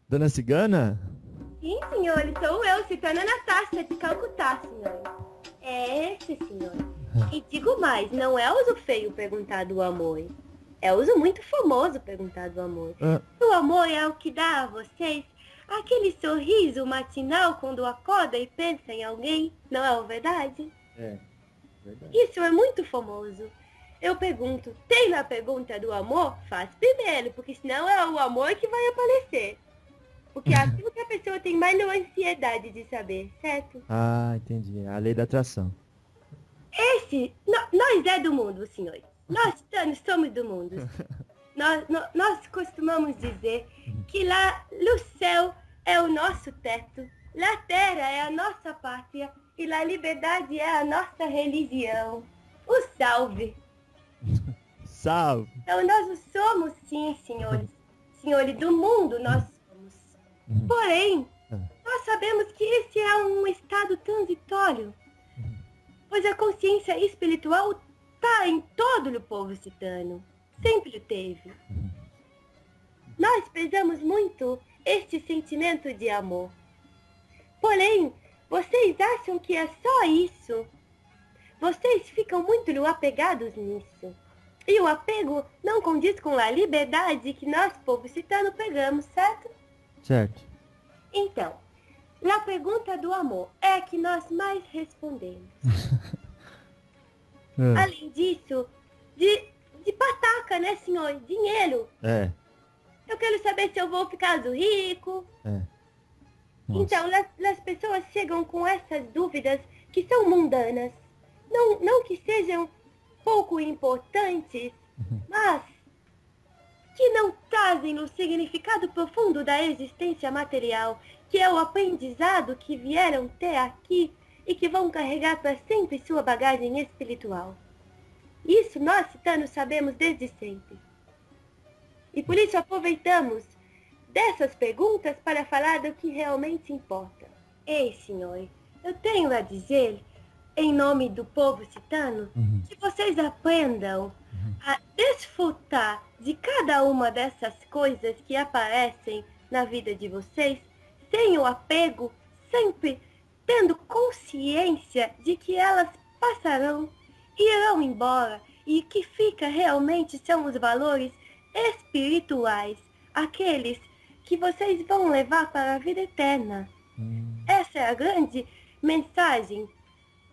Dona Cigana? Sim, senhor, sou eu, Citana Anastácia de Calcutá, senhor. É esse, senhor. E digo mais, não é uso feio perguntar do amor. É uso muito famoso perguntar do amor. Ah, O amor é o que dá a vocês aquele sorriso matinal quando acorda e pensa em alguém, não é verdade? é, verdade. Isso é muito famoso. Eu pergunto, tem na pergunta do amor? Faz primeiro, porque senão é o amor que vai aparecer. Porque é aquilo que a pessoa tem mais ansiedade de saber, certo? Ah, entendi. A lei da atração. Nós é do mundo, senhores. Nós titanos somos do mundo. Nós costumamos dizer que lá no céu é o nosso teto, lá a terra é a nossa pátria e lá a liberdade é a nossa religião. O salve! Salve! Então nós somos, sim, senhores. Senhores do mundo, nós somos. Porém, nós sabemos que esse é um estado transitório, pois a consciência espiritual está em todo o povo citano. Sempre o teve. Nós prezamos muito este sentimento de amor. Porém, vocês acham que é só isso? Vocês ficam muito apegados nisso. E o apego não condiz com a liberdade que nós, povo citano, pegamos, certo? Certo. Então, a pergunta do amor é a que nós mais respondemos. Ah, Além disso, de pataca, né, senhor? Dinheiro. é, Eu quero saber se eu vou ficar rico. é. Nossa. Então, as pessoas chegam com essas dúvidas que são mundanas. Não que sejam pouco importantes, mas que não trazem o significado profundo da existência material, que é o aprendizado que vieram ter aqui e que vão carregar para sempre sua bagagem espiritual. Isso nós, citanos, sabemos desde sempre. E por isso aproveitamos dessas perguntas para falar do que realmente importa. Ei, senhor, eu tenho a dizer, em nome do povo citano, que vocês aprendam a desfrutar de cada uma dessas coisas que aparecem na vida de vocês, sem o apego, sempre tendo consciência de que elas passarão, irão embora, e que fica realmente são os valores espirituais, aqueles que vocês vão levar para a vida eterna. Essa é a grande mensagem.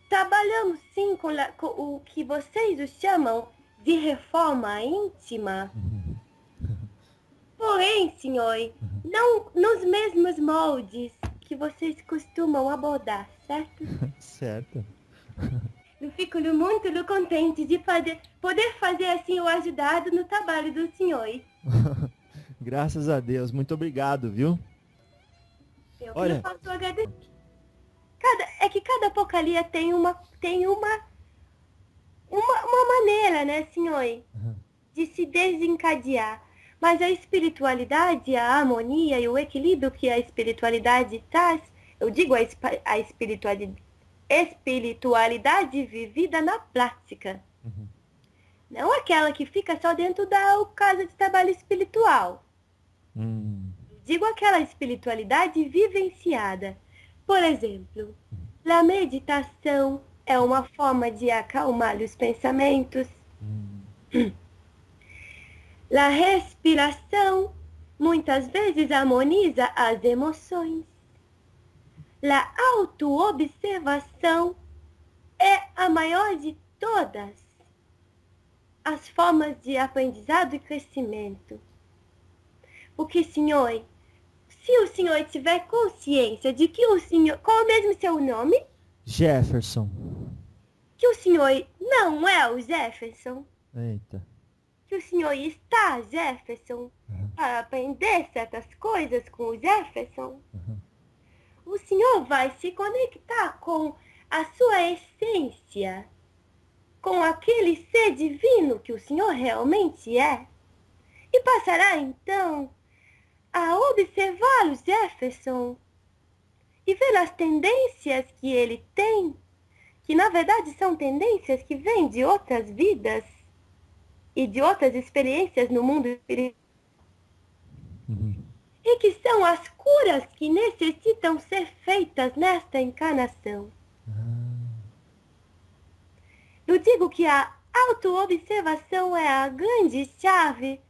Trabalhamos sim com o que vocês chamam de reforma íntima. Porém, senhor, não nos mesmos moldes que vocês costumam abordar, certo? Certo. Eu fico muito contente de poder fazer assim o ajudado no trabalho do senhor. Graças a Deus. Muito obrigado, viu? Eu Olha. não posso agradecer. É que cada porcaria tem uma maneira, né, senhor, de se desencadear. Mas a espiritualidade, a harmonia e o equilíbrio que a espiritualidade traz, eu digo a espiritualidade vivida na prática. Não aquela que fica só dentro da casa de trabalho espiritual. Digo aquela espiritualidade vivenciada. Por exemplo, a meditação é uma forma de acalmar os pensamentos. A respiração muitas vezes harmoniza as emoções. A autoobservação é a maior de todas as formas de aprendizado e crescimento. Porque, senhor, se o senhor tiver consciência de que o senhor... Qual é o mesmo seu nome? Jefferson. Que o senhor não é o Jefferson. Eita. Que o senhor está, Jefferson, para aprender certas coisas com o Jefferson. O senhor vai se conectar com a sua essência, com aquele ser divino que o senhor realmente é. E passará, então, a observar o Jefferson e ver as tendências que ele tem, que na verdade são tendências que vêm de outras vidas e de outras experiências no mundo espiritual. e que são as curas que necessitam ser feitas nesta encarnação. Eu digo que a autoobservação é a grande chave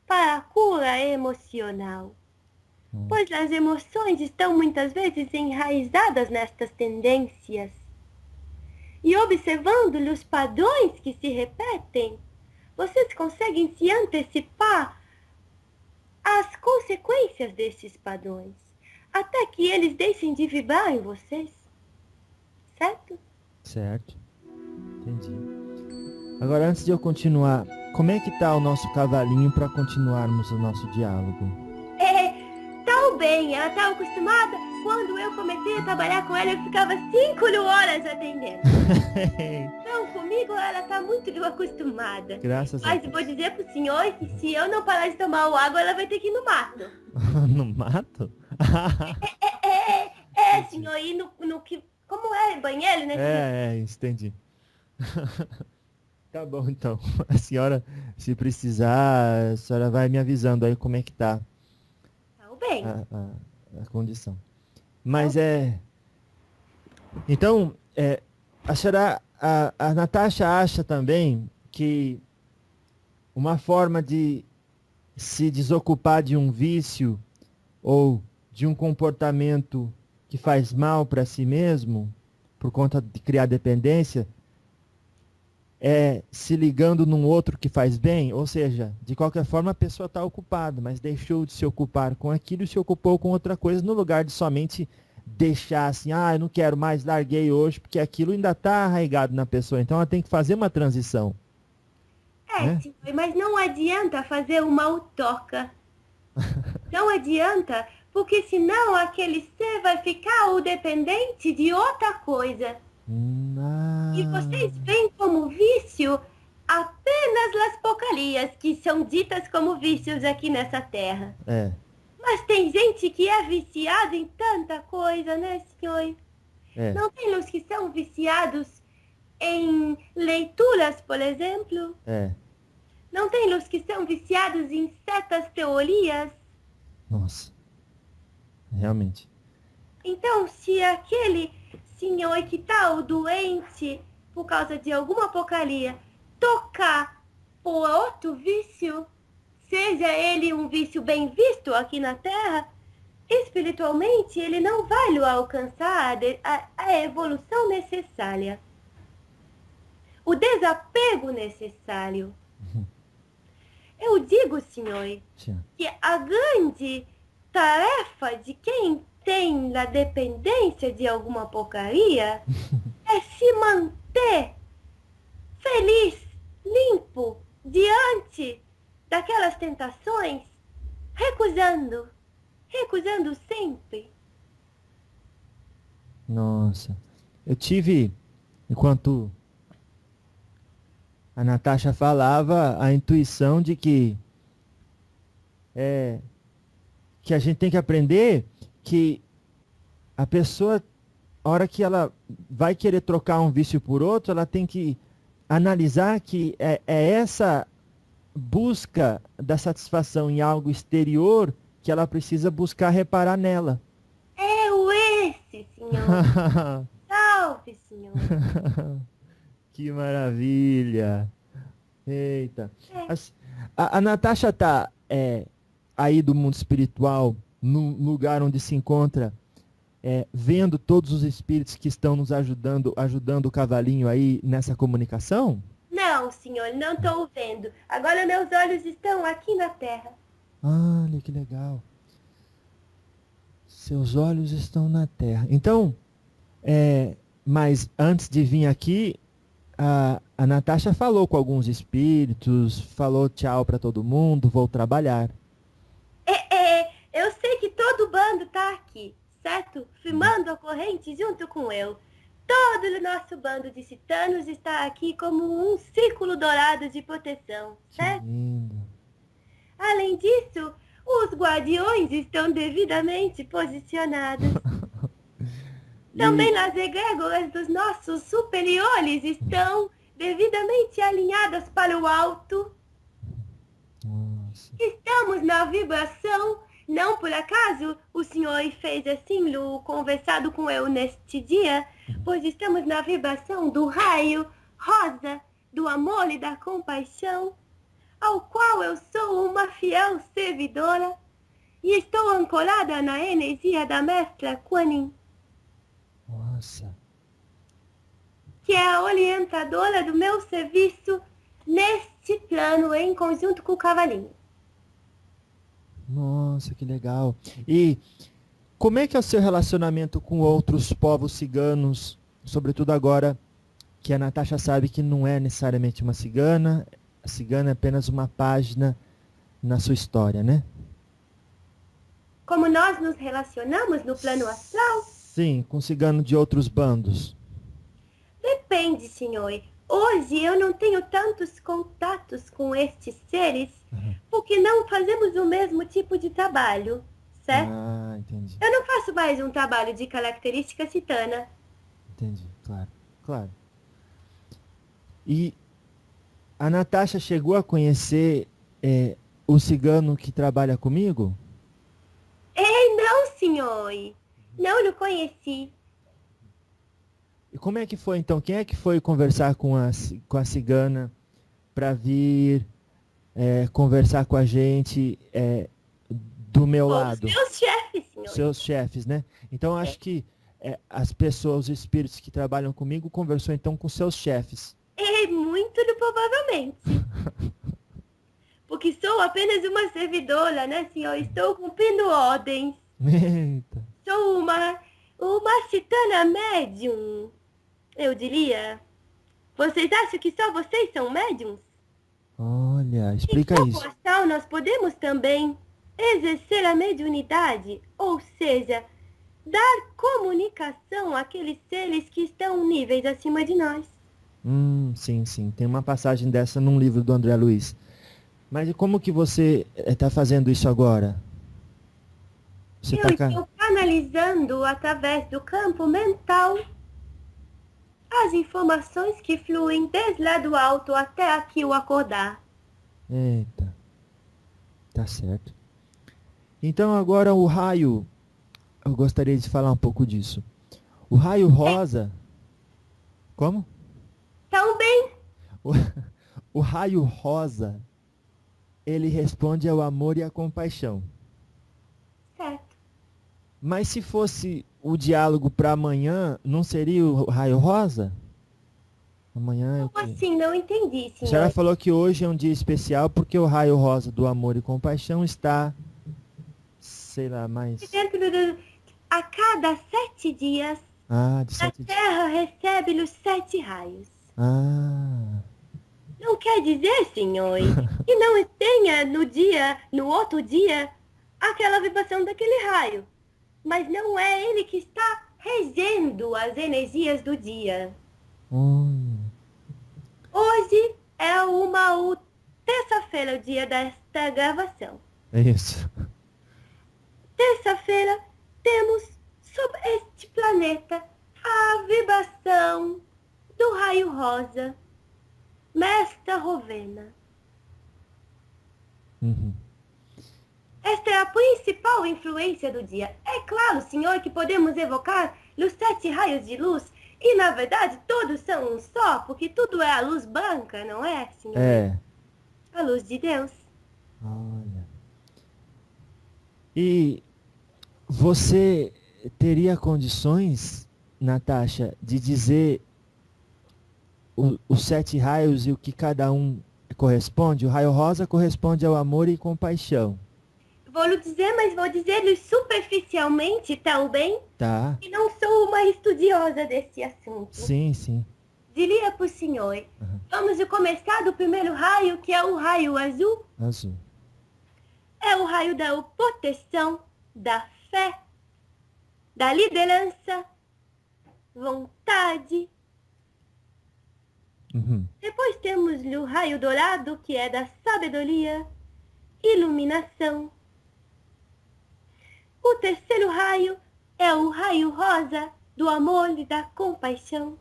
para a cura emocional, pois as emoções estão muitas vezes enraizadas nestas tendências. E observando-lhe os padrões que se repetem, vocês conseguem se antecipar às consequências desses padrões, até que eles deixem de vibrar em vocês. Certo? Certo. Entendi. Agora, antes de eu continuar, como é que tá o nosso cavalinho para continuarmos o nosso diálogo? Tão bem, ela estava acostumada. Quando eu comecei a trabalhar com ela, eu ficava 5 horas atendendo. Então, comigo ela está muito acostumada. Graças a Mas Deus. vou dizer pro senhor que se eu não parar de tomar o água, ela vai ter que ir no mato. No mato? Senhor, ir no que... Como é? Banheiro, né? Entendi. Tá bom, então. A senhora, se precisar, a senhora vai me avisando aí como é que tá Tá bem. a condição. Mas Então, a Natasha acha também que uma forma de se desocupar de um vício ou de um comportamento que faz mal para si mesmo, por conta de criar dependência, é se ligando num outro que faz bem, ou seja, de qualquer forma a pessoa está ocupada, mas deixou de se ocupar com aquilo e se ocupou com outra coisa, no lugar de somente deixar assim, eu não quero mais, larguei hoje, porque aquilo ainda está arraigado na pessoa, então ela tem que fazer uma transição. Né? Senhor, mas não adianta fazer uma autoca. Não adianta, porque senão aquele ser vai ficar o dependente de outra coisa. E vocês veem como vício apenas as porcarias que são ditas como vícios aqui nessa terra. Mas tem gente que é viciada em tanta coisa, né, senhor? Não tem os que são viciados em leituras, por exemplo? Não tem os que são viciados em certas teorias? Nossa, realmente. Então, se aquele senhor que está doente por causa de alguma porcaria tocar por outro vício, seja ele um vício bem visto aqui na Terra, espiritualmente ele não vai lhe alcançar a evolução necessária, o desapego necessário. Eu digo, senhor, que a grande tarefa de quem tem a dependência de alguma porcaria é se manter feliz, limpo, diante daquelas tentações, recusando sempre. Nossa, eu tive, enquanto a Natasha falava, a intuição de que a gente tem que aprender que a pessoa, a hora que ela vai querer trocar um vício por outro, ela tem que analisar que é essa busca da satisfação em algo exterior que ela precisa buscar reparar nela. Esse, senhor. Salve, senhor. Que maravilha. Eita. A Natasha tá aí do mundo espiritual, no lugar onde se encontra, vendo todos os espíritos que estão nos ajudando o cavalinho aí nessa comunicação? Não, senhor, não estou vendo. Agora meus olhos estão aqui na Terra. Olha que legal. Seus olhos estão na Terra. Então, mas antes de vir aqui, a Natasha falou com alguns espíritos, falou tchau para todo mundo, vou trabalhar. Eu sei que todo o bando está aqui, certo? Firmando a corrente junto com eu. Todo o nosso bando de citanos está aqui como um círculo dourado de proteção, certo? Que lindo. Além disso, os guardiões estão devidamente posicionados. Também as egrégoras dos nossos superiores estão devidamente alinhadas para o alto. Nossa. Estamos na vibração Não por acaso o senhor fez assim, conversado com eu neste dia, pois estamos na vibração do raio rosa, do amor e da compaixão, ao qual eu sou uma fiel servidora e estou ancorada na energia da mestra Kuan Yin, Nossa. que é a orientadora do meu serviço neste plano em conjunto com o cavalinho. Nossa, que legal. E como é que é o seu relacionamento com outros povos ciganos, sobretudo agora que a Natasha sabe que não é necessariamente uma cigana, a cigana é apenas uma página na sua história, né? Como nós nos relacionamos no plano astral? Sim, com cigano de outros bandos. Depende, senhor. Hoje eu não tenho tantos contatos com estes seres, porque não fazemos o mesmo tipo de trabalho, certo? Ah, entendi. Eu não faço mais um trabalho de característica citana. Entendi, claro, claro. E a Natasha chegou a conhecer o cigano que trabalha comigo? Ei, não, senhor. Não lhe conheci. E como é que foi então? Quem é que foi conversar com a cigana para vir conversar com a gente do meu lado? Os meus chefes, senhor. Seus chefes, né? Então eu acho que as pessoas, os espíritos que trabalham comigo, conversou então com seus chefes. Muito provavelmente. Porque sou apenas uma servidora, né, senhor? Estou cumprindo ordens. Eita. Sou uma citana médium, eu diria. Vocês acham que só vocês são médiums? Olha, explica Em isso. corpo astral nós podemos também exercer a mediunidade, ou seja, dar comunicação àqueles seres que estão níveis acima de nós. Sim, sim. Tem uma passagem dessa num livro do André Luiz. Mas e como que você está fazendo isso agora? Você Eu tá estou canalizando através do campo mental as informações que fluem desde lá do alto até aqui o acordar. Eita. Tá certo. Então agora o raio, eu gostaria de falar um pouco disso. O raio rosa. Como? Tão bem. O raio rosa, ele responde ao amor e à compaixão. Certo. Mas se fosse o diálogo para amanhã, não seria o raio rosa? Amanhã é o Como quê? assim? Não entendi, A senhora senhor. falou que hoje é um dia especial porque o raio rosa do amor e compaixão está, sei lá, mais... A cada 7 dias, de a 7 dias. Terra recebe os 7 raios. Ah, Não quer dizer, senhor, que não tenha no outro dia, aquela vibração daquele raio. Mas não é ele que está regendo as energias do dia. Hoje é terça-feira, o dia desta gravação. é isso. Terça-feira temos sobre este planeta a vibração do raio rosa, Mestra Rovena. Uhum. Esta é a principal influência do dia. É claro, senhor, que podemos evocar os 7 raios de luz e, na verdade, todos são um só, porque tudo é a luz branca, não é, senhor? É. A luz de Deus. Olha. E você teria condições, Natasha, de dizer os 7 raios e o que cada um corresponde? O raio rosa corresponde ao amor e compaixão. Vou lhe dizer, mas vou dizer-lhe superficialmente, também, Tá. que não sou uma estudiosa desse assunto. Sim, sim. Diria para o senhor, vamos começar do primeiro raio, que é o raio azul. Azul. É o raio da proteção, da fé, da liderança, vontade. Uhum. Depois temos o raio dourado, que é da sabedoria, iluminação. O terceiro raio é o raio rosa, do amor e da compaixão.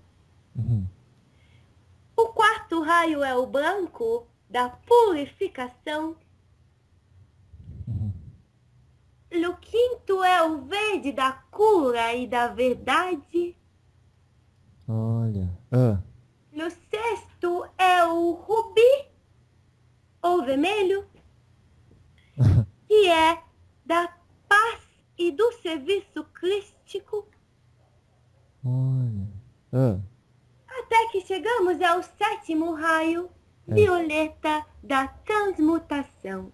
Uhum. O quarto raio é o branco, da purificação. Uhum. O quinto é o verde da cura e da verdade. Olha. O sexto é o rubi, ou vermelho, que é da paz e do serviço crístico. Olha. Até que chegamos ao sétimo raio, violeta da transmutação.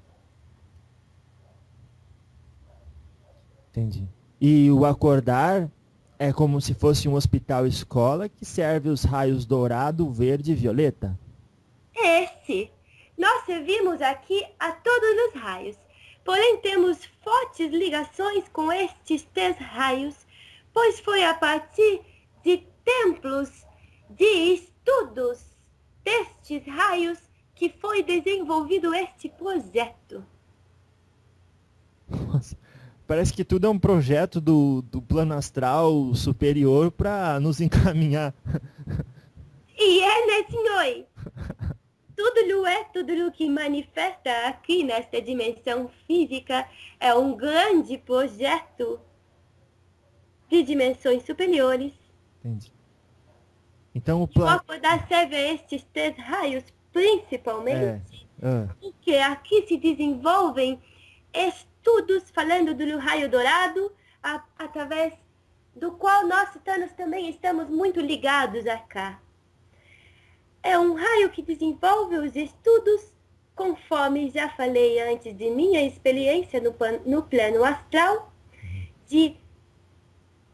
Entendi. E o acordar é como se fosse um hospital-escola que serve os raios dourado, verde e violeta? Nós servimos aqui a todos os raios, porém temos fortes ligações com estes 3 raios, pois foi a partir de templos de estudos destes raios que foi desenvolvido este projeto. Nossa, parece que tudo é um projeto do plano astral superior para nos encaminhar. E né, senhor? Tudo o que manifesta aqui nesta dimensão física é um grande projeto de dimensões superiores. Entendi. Então o O plano... acordar serve a estes 3 raios, principalmente, porque aqui se desenvolvem estudos falando do raio dourado, através do qual nós titanos também estamos muito ligados a cá. É um raio que desenvolve os estudos, conforme já falei antes de minha experiência no plano astral, de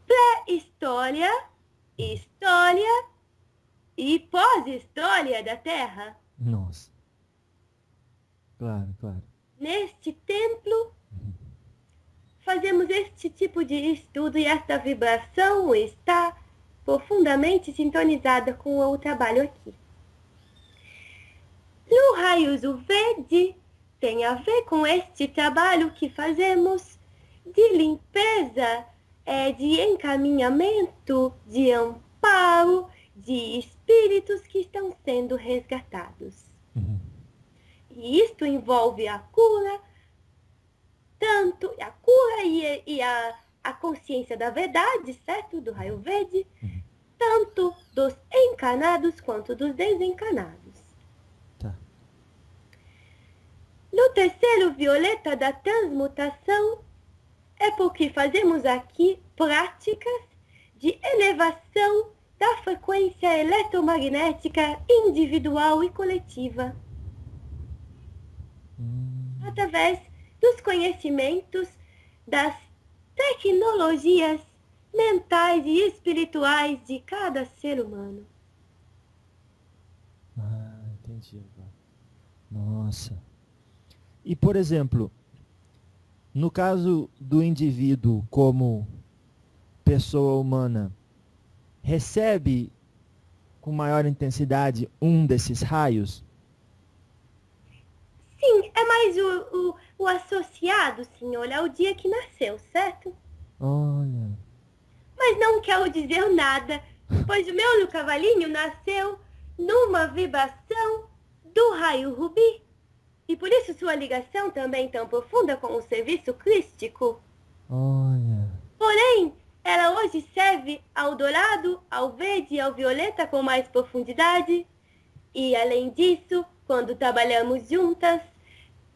pré-história, história e pós-história da Terra. Nossa. Claro. Neste templo, fazemos este tipo de estudo e esta vibração está profundamente sintonizada com o trabalho aqui. No raios verde, tem a ver com este trabalho que fazemos de limpeza, de encaminhamento, de amparo, de espíritos que estão sendo resgatados. E isto envolve a cura, tanto a cura e a consciência da verdade, certo? Do raio verde, tanto dos encarnados quanto dos desencarnados. Tá. No terceiro violeta da transmutação, é porque fazemos aqui práticas de elevação da frequência eletromagnética individual e coletiva. Através dos conhecimentos das tecnologias mentais e espirituais de cada ser humano. Entendi agora. Nossa. E, por exemplo, no caso do indivíduo como pessoa humana, recebe com maior intensidade um desses raios? Sim, é mais o associado, senhor, ao dia que nasceu, certo? Olha. Mas não quero dizer nada, pois o meu cavalinho nasceu numa vibração do raio rubi. E por isso sua ligação também tão profunda com o serviço crístico. Olha. Porém, ela hoje serve ao dourado, ao verde e ao violeta com mais profundidade. E além disso, quando trabalhamos juntas,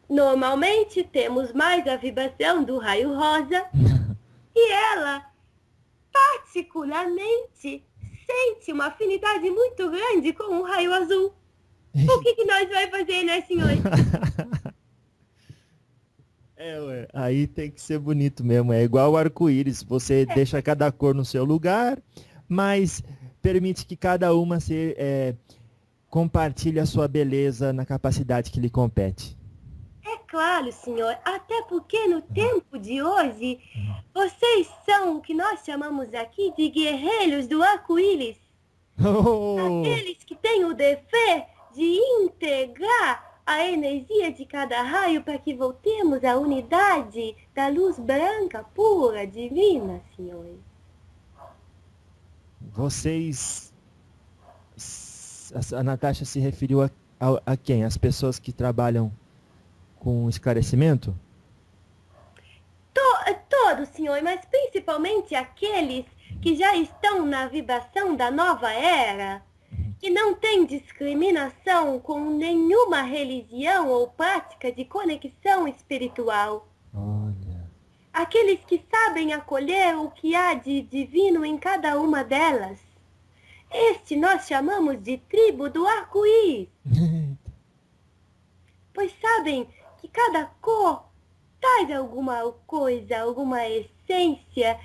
normalmente temos mais a vibração do raio rosa. E ela, particularmente, sente uma afinidade muito grande com o raio azul. O que nós vamos fazer, né, senhor? Ué, aí tem que ser bonito mesmo. É igual o arco-íris. Você deixa cada cor no seu lugar, mas permite que cada uma compartilhe a sua beleza na capacidade que lhe compete. É claro, senhor. Até porque no tempo de hoje, vocês são o que nós chamamos aqui de guerreiros do arco-íris. Aqueles que têm o dever de integrar a energia de cada raio para que voltemos à unidade da luz branca, pura, divina, senhor. Vocês... A Natasha se referiu a quem? As pessoas que trabalham com esclarecimento? senhor, mas principalmente aqueles que já estão na vibração da nova era, que não têm discriminação com nenhuma religião ou prática de conexão espiritual. Olha. Aqueles que sabem acolher o que há de divino em cada uma delas. Este nós chamamos de tribo do arco-íris, pois sabem que cada cor traz alguma coisa, alguma essência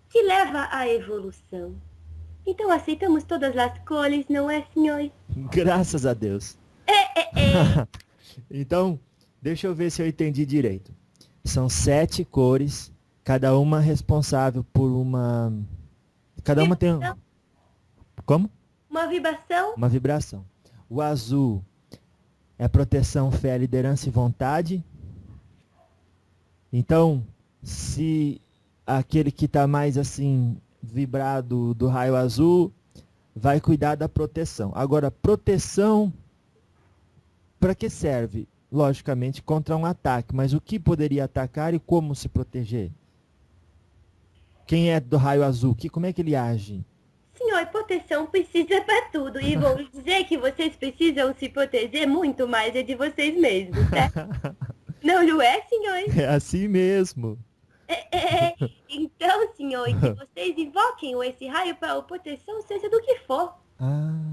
que leva à evolução. Então aceitamos todas as cores, não é, senhor? Graças a Deus. Então, deixa eu ver se eu entendi direito. São 7 cores, cada uma responsável por uma... Cada uma tem... Como? Uma vibração? Uma vibração. O azul é proteção, fé, liderança e vontade. Então, se aquele que está mais assim, vibrado do raio azul, vai cuidar da proteção. Agora, proteção, para que serve? Logicamente, contra um ataque. Mas o que poderia atacar e como se proteger? Quem é do raio azul? Como é que ele age? Senhor, proteção precisa para tudo. E vou lhe dizer que vocês precisam se proteger muito mais é de vocês mesmos, tá? Não é, senhor? É assim mesmo. Então, senhor, que vocês invoquem esse raio para a proteção, seja do que for.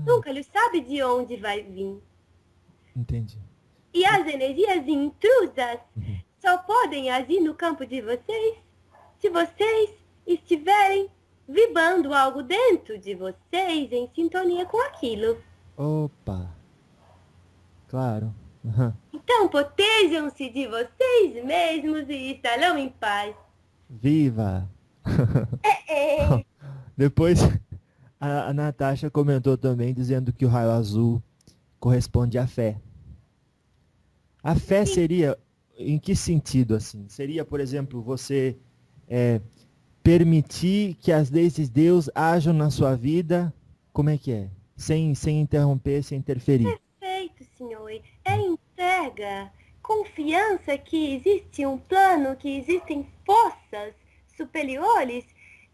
Nunca lhe sabe de onde vai vir. Entendi. E as energias intrusas só podem agir no campo de vocês se vocês estiverem vibrando algo dentro de vocês em sintonia com aquilo. Opa! Claro. Então protejam-se de vocês mesmos e estarão em paz. Viva! Depois a Natasha comentou também dizendo que o raio azul corresponde à fé. A fé seria, em que sentido assim? Seria, por exemplo, você permitir que as leis de Deus ajam na sua vida, como é que é? Sem interromper, sem interferir. Perfeito, senhor. É entrega, confiança que existe um plano, que existem forças superiores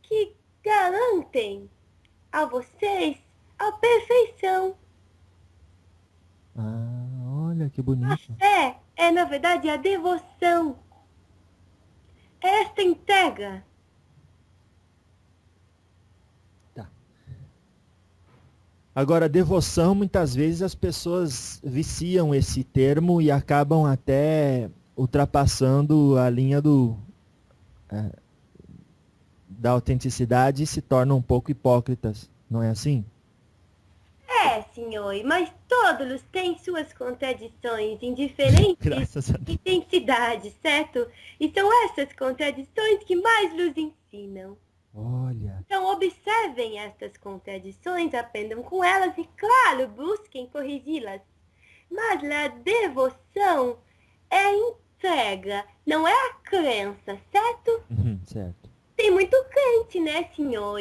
que garantem a vocês a perfeição. Olha que bonito. A fé é, na verdade, a devoção. É esta entrega. Tá. Agora, devoção, muitas vezes as pessoas viciam esse termo e acabam até ultrapassando a linha da autenticidade e se tornam um pouco hipócritas. Não é assim? É, senhor, mas todos têm suas contradições em diferentes intensidades, certo? E são essas contradições que mais nos ensinam. Olha. Então observem estas contradições, aprendam com elas e, claro, busquem corrigi-las. Mas a devoção é entrega, não é a crença, certo? Certo. Tem muito crente, né, senhor?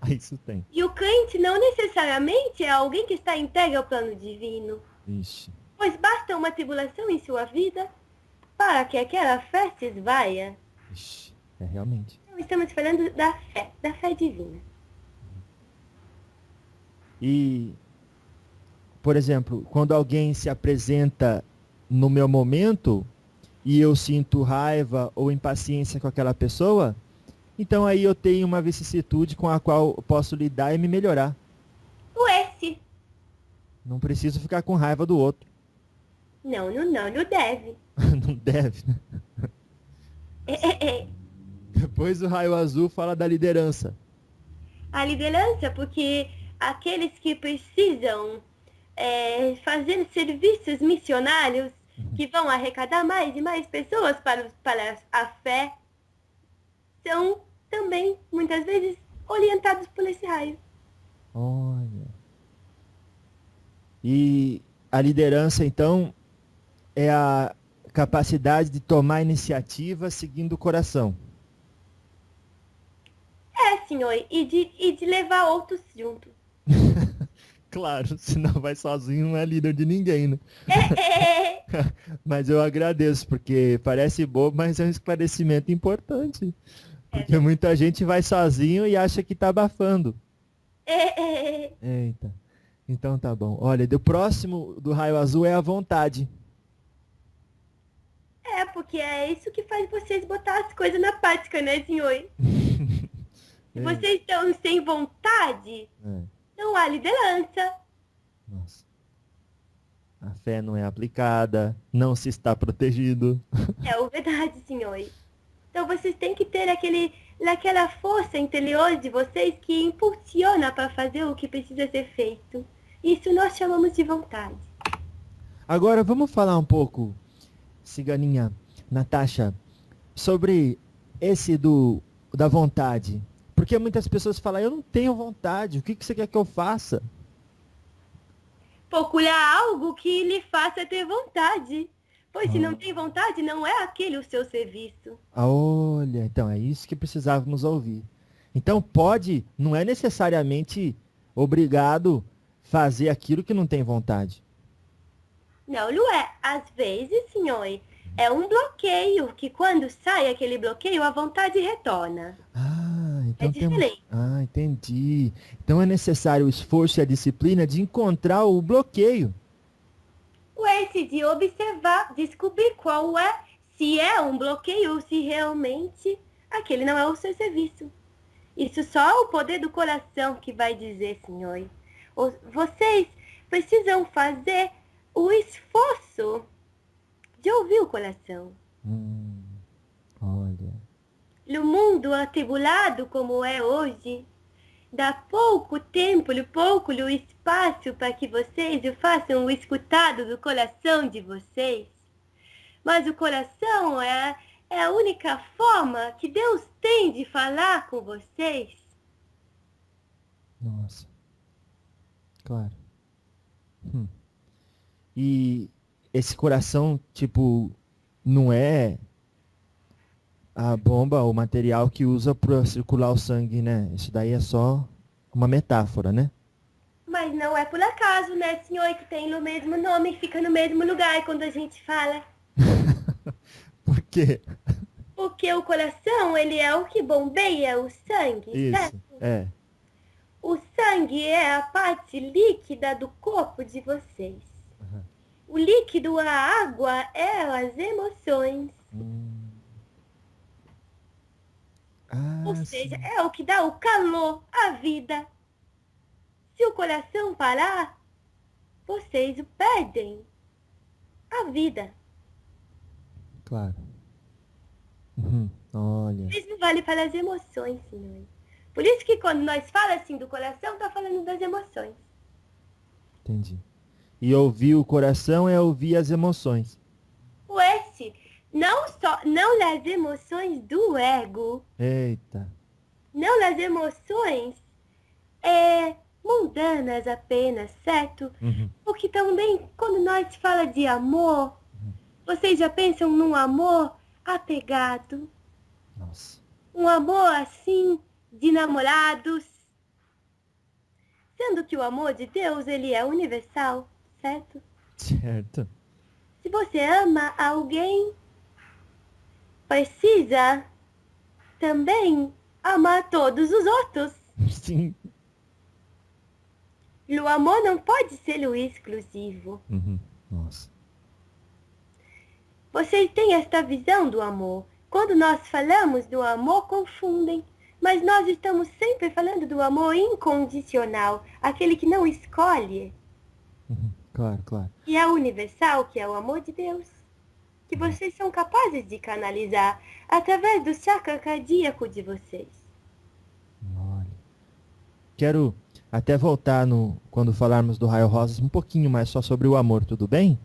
Isso tem. E o crente não necessariamente é alguém que está entregue ao plano divino. Ixi. Pois basta uma tribulação em sua vida para que aquela fé se esvaia. Ixi. Realmente. Então, estamos falando da fé divina. E, por exemplo, quando alguém se apresenta no meu momento e eu sinto raiva ou impaciência com aquela pessoa, então aí eu tenho uma vicissitude com a qual eu posso lidar e me melhorar. Esse. Não preciso ficar com raiva do outro. Não deve. Não deve, né? Depois o raio azul fala da liderança. A liderança, porque aqueles que precisam fazer serviços missionários que vão arrecadar mais e mais pessoas para a fé, são também, muitas vezes, orientados por esse raio. Olha. E a liderança, então, é a capacidade de tomar iniciativa seguindo o coração. É, senhor, e de levar outros junto. Claro, senão vai sozinho não é líder de ninguém, né? Mas eu agradeço, porque parece bobo, mas é um esclarecimento importante. Porque muita gente vai sozinho e acha que tá abafando. Eita. Então tá bom. Olha, o próximo do raio azul é a vontade. Porque é isso que faz vocês botar as coisas na prática, né, senhor? Se vocês estão sem vontade, não há liderança. Nossa. A fé não é aplicada, não se está protegido. É verdade, senhor. Então vocês têm que ter aquela força interior de vocês que impulsiona para fazer o que precisa ser feito. Isso nós chamamos de vontade. Agora vamos falar um pouco, Ciganinha, Natasha, sobre esse da vontade. Porque muitas pessoas falam, eu não tenho vontade, o que você quer que eu faça? Procurar algo que lhe faça ter vontade. Pois se não tem vontade, não é aquele o seu serviço. Olha, então é isso que precisávamos ouvir. Então não é necessariamente obrigado fazer aquilo que não tem vontade. Não, não é. Às vezes, senhor, é um bloqueio, que quando sai aquele bloqueio, a vontade retorna. Então é diferente. Entendi. Então é necessário o esforço e a disciplina de encontrar o bloqueio. Esse de observar, descobrir qual é, se é um bloqueio ou se realmente aquele não é o seu serviço. Isso só o poder do coração que vai dizer, senhor. Vocês precisam fazer o esforço de ouvir o coração. Olha. No mundo atribulado como é hoje, dá pouco tempo, pouco espaço para que vocês façam o escutado do coração de vocês. Mas o coração é a única forma que Deus tem de falar com vocês. Nossa. Claro. E esse coração, tipo, não é a bomba, o material que usa para circular o sangue, né? Isso daí é só uma metáfora, né? Mas não é por acaso, né, senhor, que tem o mesmo nome e fica no mesmo lugar quando a gente fala. Por quê? Porque o coração, ele é o que bombeia o sangue, Isso, certo? O sangue é a parte líquida do corpo de vocês. O líquido, a água, é as emoções. Ou seja, é o que dá o calor à vida. Se o coração parar, vocês o perdem. A vida. Claro. Olha. O mesmo vale para as emoções, senhor. Por isso que quando nós falamos assim do coração, está falando das emoções. Entendi. E ouvir o coração é ouvir as emoções. Não as emoções do ego. Eita. Não as emoções mundanas apenas, certo? Porque também, quando nós fala de amor, vocês já pensam num amor apegado? Nossa. Um amor assim, de namorados. Sendo que o amor de Deus, ele é universal, certo? Certo. Se você ama alguém, precisa também amar todos os outros. Sim. E o amor não pode ser o exclusivo. Nossa. Vocês têm esta visão do amor. Quando nós falamos do amor, confundem. Mas nós estamos sempre falando do amor incondicional, aquele que não escolhe. Claro, claro. E é universal, que é o amor de Deus. Que vocês são capazes de canalizar através do chakra cardíaco de vocês. Olha. Quero até voltar quando falarmos do Raio Rosas um pouquinho mais só sobre o amor, tudo bem?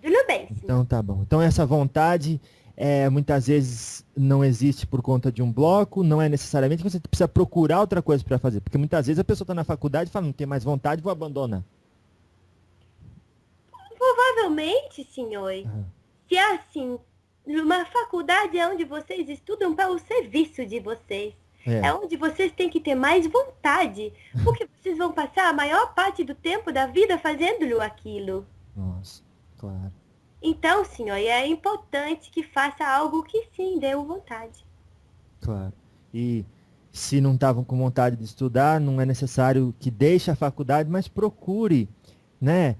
Tudo bem, sim. Então tá bom. Então essa vontade muitas vezes não existe por conta de um bloco, não é necessariamente que você precisa procurar outra coisa para fazer, porque muitas vezes a pessoa está na faculdade e fala, não tem mais vontade, vou abandonar. Provavelmente, senhor, se é assim, numa faculdade é onde vocês estudam para o serviço de vocês. É. É onde vocês têm que ter mais vontade, porque vocês vão passar a maior parte do tempo da vida fazendo aquilo. Nossa, claro, Então, senhor, é importante que faça algo que sim dê vontade. claro. E se não estavam com vontade de estudar, não é necessário que deixe a faculdade, mas procure, né,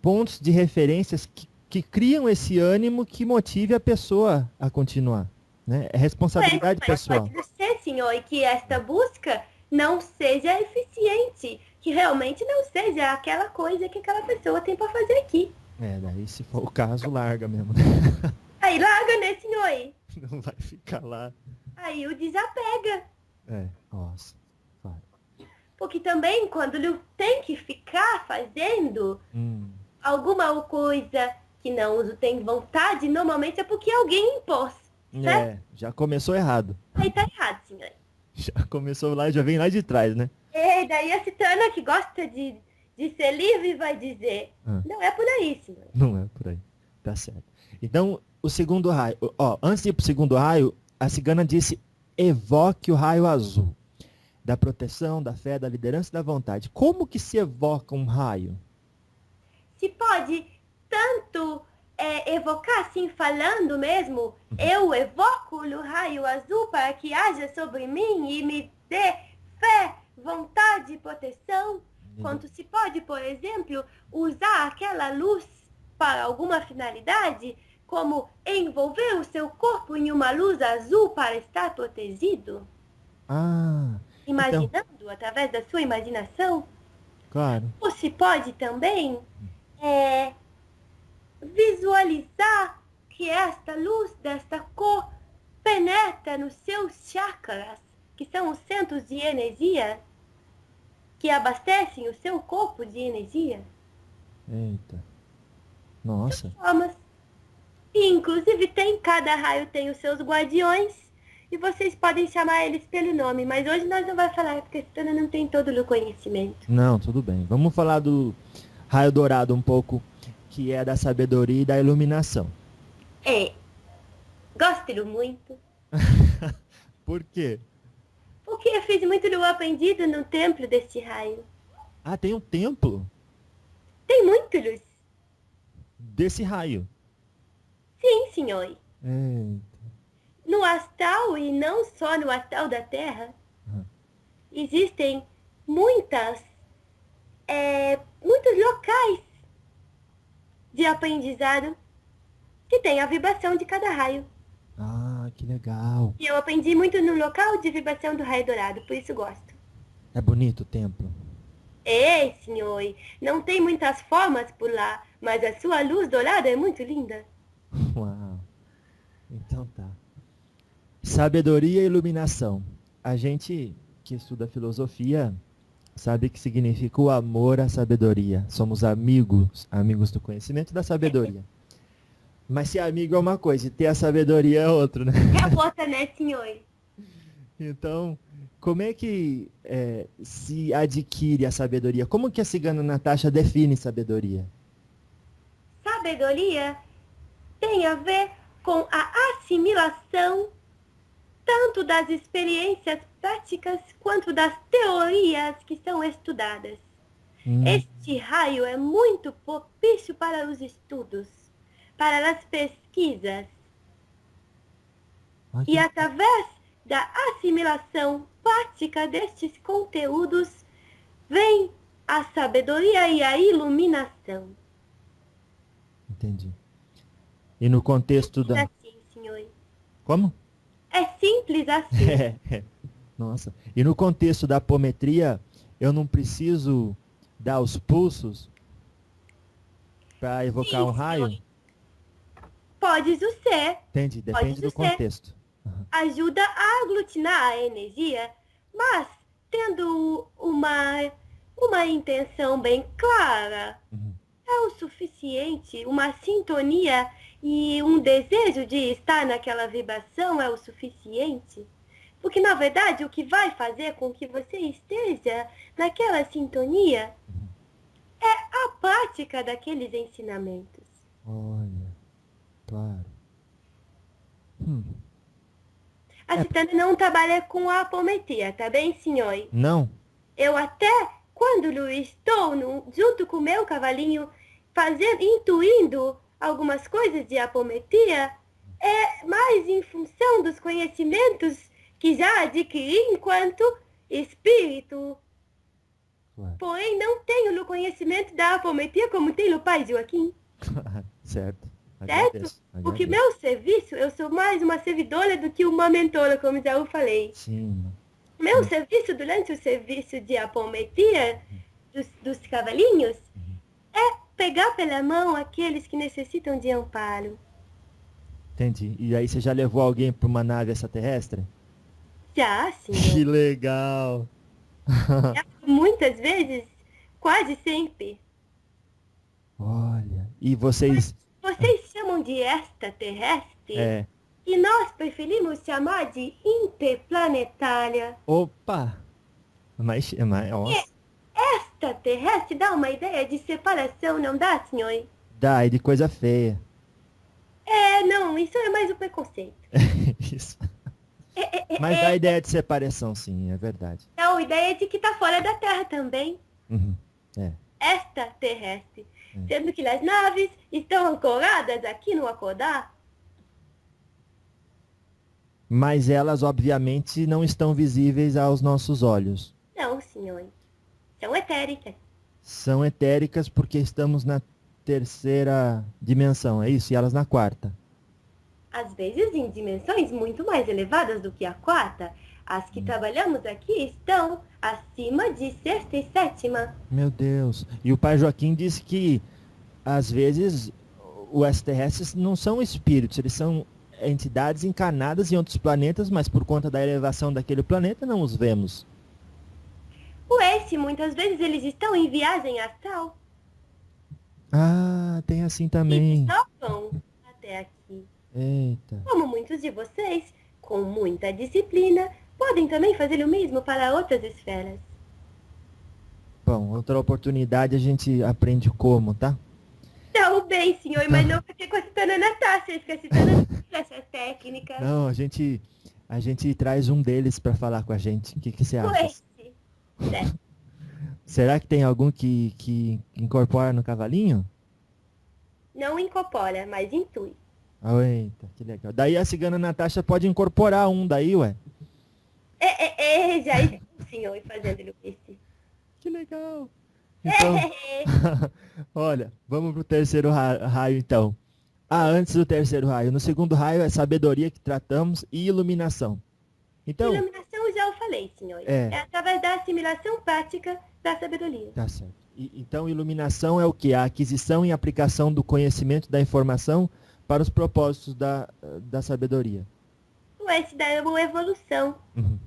pontos de referências que criam esse ânimo que motive a pessoa a continuar, né? É responsabilidade Mas pessoal. pode ser, senhor, e que esta busca não seja eficiente, que realmente não seja aquela coisa que aquela pessoa tem para fazer aqui. Daí se for o caso, larga mesmo. Aí larga, né, senhor? Não vai ficar lá. Aí o desapega. Nossa, claro. Porque também quando ele tem que ficar fazendo alguma coisa que não tem vontade, normalmente é porque alguém impôs, certo? Já começou errado. Aí tá errado, senhor. Já começou lá, já vem lá de trás, né? E daí a citana que gosta de ser livre vai dizer, Ah. não é por aí, senhor. Não é por aí. Tá certo. Então, o segundo raio. Antes de ir pro segundo raio, a cigana disse: evoque o raio azul. Da proteção, da fé, da liderança e da vontade. Como que se evoca um raio? Se pode tanto evocar, assim, falando mesmo, eu evoco o raio azul para que haja sobre mim e me dê fé, vontade e proteção, quanto se pode, por exemplo, usar aquela luz para alguma finalidade, como envolver o seu corpo em uma luz azul para estar protegido, Então, imaginando através da sua imaginação. claro. Ou se pode também visualizar que esta luz desta cor penetra nos seus chakras, que são os centros de energia que abastecem o seu corpo de energia. Eita. Nossa. Formas. E inclusive cada raio tem os seus guardiões e vocês podem chamar eles pelo nome, mas hoje nós não vamos falar porque senão não tem todo o conhecimento. Não, tudo bem. Vamos falar do raio dourado um pouco, que é da sabedoria e da iluminação. Gosto muito. Por quê? Porque eu fiz muito do aprendido no templo deste raio. Tem um templo Tem muitos. desse raio. Sim, senhor. Eita. No astral, e não só no astral da Terra, existem muitos locais de aprendizado que tem a vibração de cada raio. Que legal. E eu aprendi muito no local de vibração do raio dourado, por isso gosto. É bonito o templo. Senhor, não tem muitas formas por lá, mas a sua luz dourada é muito linda. Uau. Então tá. Sabedoria e iluminação. A gente que estuda filosofia sabe que significa o amor à sabedoria. Somos amigos do conhecimento e da sabedoria. Mas ser amigo é uma coisa e ter a sabedoria é outra, né? É outra, né, senhor? Então, como é que se adquire a sabedoria? Como que a cigana Natasha define sabedoria? Sabedoria tem a ver com a assimilação tanto das experiências práticas quanto das teorias que são estudadas. Este raio é muito propício para os estudos, para as pesquisas. E através da assimilação prática destes conteúdos, vem a sabedoria e a iluminação. Entendi. E no contexto da... Assim, senhor. Como? É simples assim. Nossa. E no contexto da apometria, eu não preciso dar os pulsos para evocar um raio? Pode ser. Entendi, depende do contexto. Ajuda a aglutinar a energia, mas tendo uma intenção bem clara. É o suficiente, uma sintonia e um desejo de estar naquela vibração é o suficiente. Porque, na verdade, o que vai fazer com que você esteja naquela sintonia é a prática daqueles ensinamentos. Olha, claro. A Citana não trabalha com a apometria, tá bem, senhor? Não? Eu até, quando eu estou junto com o meu cavalinho, intuindo algumas coisas de apometria, é mais em função dos conhecimentos que já adquiri enquanto espírito. Claro. Porém, não tenho o conhecimento da apometria como tem o pai Joaquim. Certo. Certo? Porque Agradeço. meu serviço, eu sou mais uma servidora do que uma mentora, como já eu falei. Sim. Meu serviço, durante o serviço de apometria dos cavalinhos, é pegar pela mão aqueles que necessitam de amparo. Entendi. E aí você já levou alguém para uma nave extraterrestre? Já, Que senhor. legal! Muitas vezes, quase sempre. Olha, e vocês... Vocês chamam de extraterrestre? É. E nós preferimos chamar de interplanetária. Opa! Nossa. Extraterrestre dá uma ideia de separação, não dá, senhor? Dá, e de coisa feia. Não, isso é mais um preconceito. Isso. Mas dá a ideia de separação, sim, é verdade. Dá a ideia de que tá fora da Terra também. Uhum. É. Extraterrestre. Sendo que as naves estão ancoradas aqui no acordar. Mas elas, obviamente, não estão visíveis aos nossos olhos. Não, senhor. São etéricas. São etéricas porque estamos na terceira dimensão, é isso? E elas na quarta. Às vezes em dimensões muito mais elevadas do que a quarta. As que trabalhamos aqui estão acima de sexta e sétima. Meu Deus. E o pai Joaquim disse que, às vezes, os extraterrestres não são espíritos, eles são entidades encarnadas em outros planetas, mas por conta da elevação daquele planeta não os vemos. Muitas vezes eles estão em viagem astral. Ah, tem assim E também. só vão até aqui. Eita. Como muitos de vocês, com muita disciplina, podem também fazer o mesmo para outras esferas. Bom, outra oportunidade a gente aprende como, tá? Tá bem, senhor, mas não fique com a Citana Natasha, fica citando essa técnica. Não, a gente traz um deles para falar com a gente. O que você acha? Esse. Certo. Será que tem algum que incorpora no cavalinho? Não incorpora, mas intui. Eita, que legal. Daí a cigana Natasha pode incorporar um daí, ué. Já está o senhor fazendo esse. Que legal. Então, olha, vamos pro terceiro raio então. Antes do terceiro raio. No segundo raio é sabedoria que tratamos e iluminação. Então, Iluminação já eu falei, senhor. É. É através da assimilação prática da sabedoria. tá certo. Então, iluminação é o que? A aquisição e aplicação do conhecimento da informação para os propósitos da sabedoria. Esse daí é uma evolução. Uhum.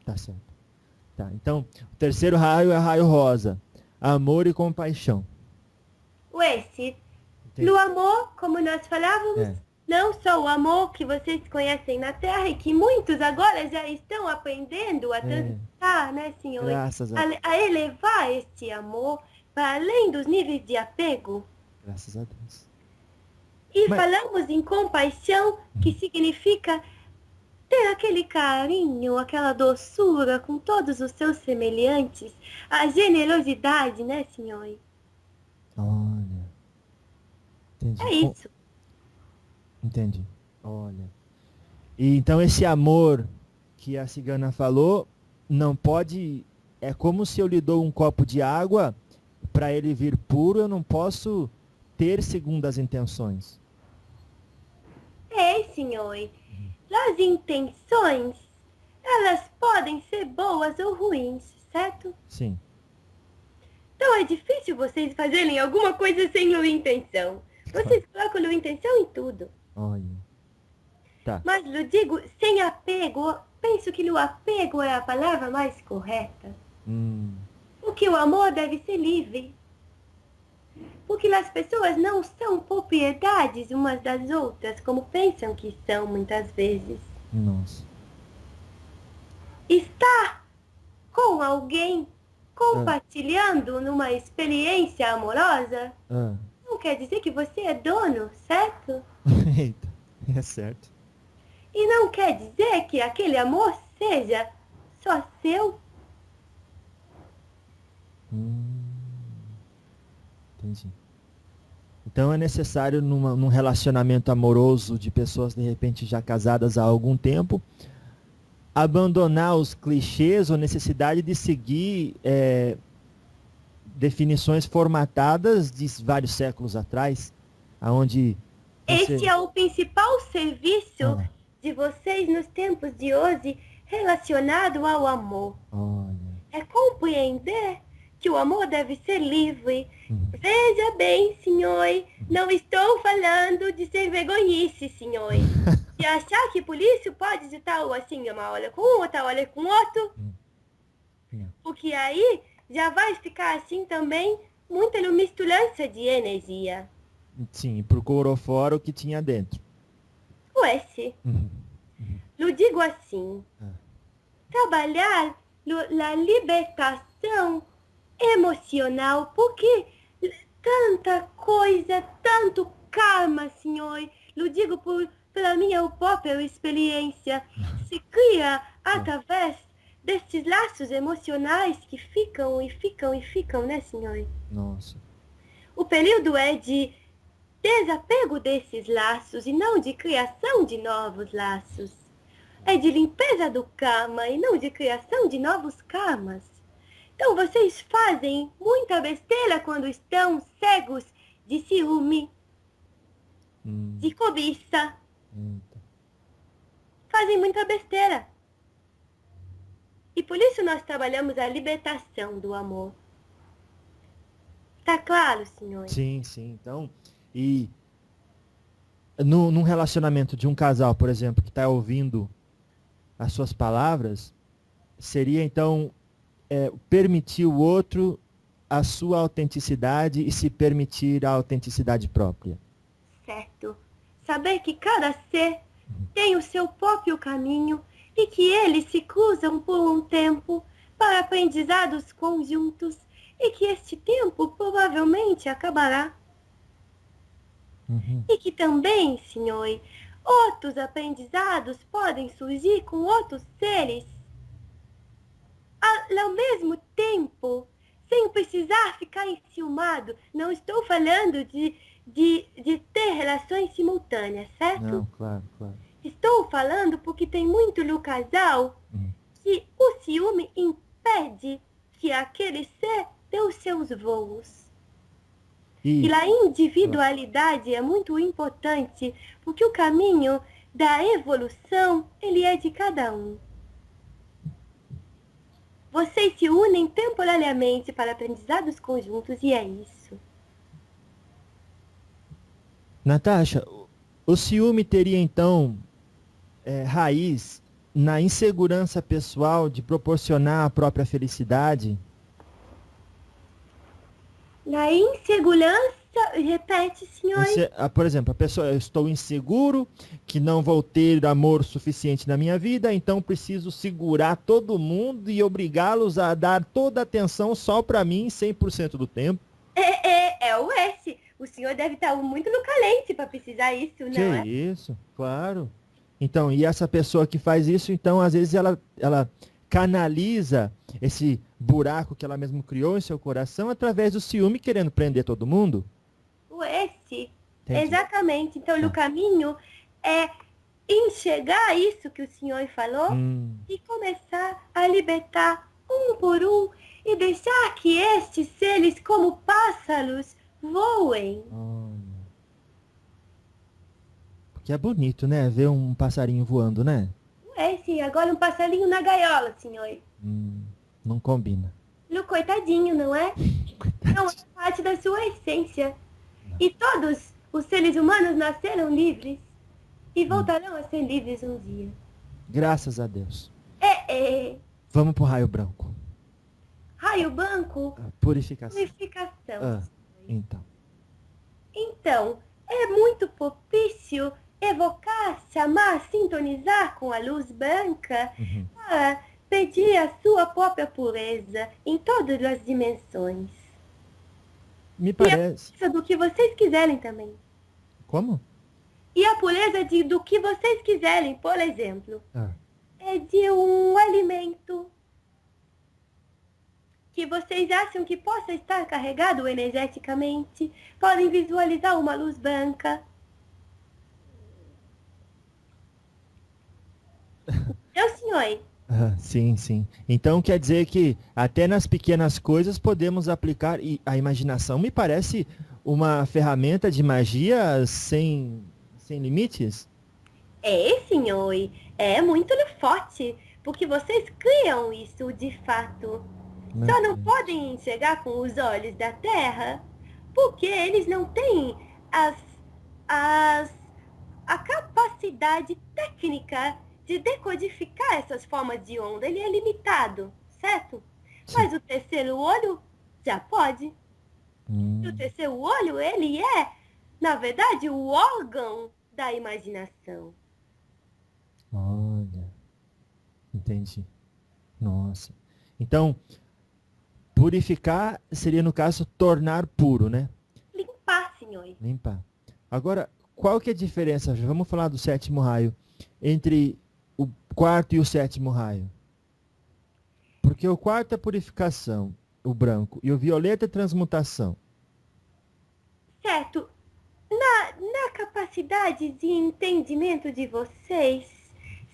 Tá certo. Tá, então, o terceiro raio é o raio rosa. Amor e compaixão. Esse, Entendi. no amor, como nós falávamos, É. não só o amor que vocês conhecem na Terra e que muitos agora já estão aprendendo a transitar, né, senhor? Graças a A elevar este amor para além dos níveis de apego. Graças a Deus. E Mas- falamos em compaixão, que significa ter aquele carinho, aquela doçura com todos os seus semelhantes, a generosidade, né, senhor? Olha. Entendi. É isso. Entendi. Olha. E então esse amor que a cigana falou não pode. É como se eu lhe dou um copo de água, para ele vir puro, eu não posso ter segundas intenções. Senhor. As intenções, elas podem ser boas ou ruins, certo? Sim. Então é difícil vocês fazerem alguma coisa sem lua intenção. Vocês colocam lua intenção em tudo. Olha. Tá. Mas eu digo, sem apego, penso que o apego é a palavra mais correta. Porque o amor deve ser livre. Porque as pessoas não são propriedades umas das outras, como pensam que são muitas vezes. Nossa. Estar com alguém compartilhando numa experiência amorosa não quer dizer que você é dono, certo? Eita. É certo. E não quer dizer que aquele amor seja só seu. Entendi. Então é necessário num relacionamento amoroso de pessoas de repente já casadas há algum tempo, abandonar os clichês ou necessidade de seguir definições formatadas de vários séculos atrás, aonde você... Este é o principal serviço de vocês nos tempos de hoje relacionado ao amor. Olha. É compreender que o amor deve ser livre. Veja bem, senhor, não estou falando de ser vergonhice, senhor. De achar que por isso pode estar assim, uma olha com um, outra olha com outro. Porque aí já vai ficar assim também muita misturança de energia. Sim, procurou fora o que tinha dentro. Esse. Eu digo assim, trabalhar na libertação emocional, porque tanta coisa, tanto karma, senhor, eu digo pela minha própria experiência, se cria através destes laços emocionais que ficam e ficam e ficam, né, senhor? Nossa. O período é de desapego desses laços e não de criação de novos laços. É de limpeza do karma e não de criação de novos karmas. Então vocês fazem muita besteira quando estão cegos de ciúme, de cobiça. Fazem muita besteira. E por isso nós trabalhamos a libertação do amor. Tá claro, senhor? Sim, sim. Então, e num relacionamento de um casal, por exemplo, que está ouvindo as suas palavras, seria então permitir o outro a sua autenticidade e se permitir a autenticidade própria. Certo. Saber que cada ser tem o seu próprio caminho e que eles se cruzam por um tempo para aprendizados conjuntos e que este tempo provavelmente acabará. E que também, senhor, outros aprendizados podem surgir com outros seres ao mesmo tempo, sem precisar ficar enciumado. Não estou falando de ter relações simultâneas, certo? Não, claro, claro. Estou falando porque tem muito no casal que o ciúme impede que aquele ser dê os seus voos. E a individualidade é muito importante, porque o caminho da evolução, ele é de cada um. Vocês se unem temporariamente para aprendizados conjuntos e é isso. Natasha, o ciúme teria então raiz na insegurança pessoal de proporcionar a própria felicidade? Na insegurança, repete, senhor. Por exemplo, a pessoa, eu estou inseguro, que não vou ter amor suficiente na minha vida, então preciso segurar todo mundo e obrigá-los a dar toda a atenção só para mim 100% do tempo. É o S. O senhor deve estar muito no calente para precisar isso, não é? Que isso, claro. Então, e essa pessoa que faz isso, então, às vezes ela canaliza esse buraco que ela mesma criou em seu coração através do ciúme, querendo prender todo mundo? Entendi. Exatamente. Então, o caminho é enxergar isso que o senhor falou e começar a libertar um por um e deixar que estes seres, como pássaros, voem. Porque é bonito, né? Ver um passarinho voando, né? Sim, agora um passarinho na gaiola, senhor. Não combina. Coitadinho, não é? Não é parte da sua essência. E todos os seres humanos nasceram livres e voltarão a ser livres um dia. Graças a Deus. Vamos pro raio branco. Raio branco? Purificação. Então, é muito propício evocar, chamar, sintonizar com a luz branca para pedir a sua própria pureza em todas as dimensões. Me parece. E do que vocês quiserem também. Como? E a pureza do que vocês quiserem, por exemplo, Ah, é de um alimento que vocês acham que possa estar carregado energeticamente. Podem visualizar uma luz branca. Meu senhor, sim, sim. Então quer dizer que até nas pequenas coisas podemos aplicar, e a imaginação me parece uma ferramenta de magia sem limites? senhor, é muito forte, porque vocês criam isso de fato. Meu Só não Deus. podem enxergar com os olhos da Terra, porque eles não têm as, as, a capacidade técnica de decodificar essas formas de onda. Ele é limitado, certo? Sim. Mas o terceiro olho já pode. E o Hum, terceiro olho, ele é, na verdade, o órgão da imaginação. olha, entendi. Nossa. Então, purificar seria, no caso, tornar puro, né? Limpar, senhor. Limpar. Agora, qual que é a diferença? Já vamos falar do sétimo raio entre o quarto e o sétimo raio. Porque o quarto é purificação, o branco, e o violeta é transmutação. Certo. Na capacidade de entendimento de vocês,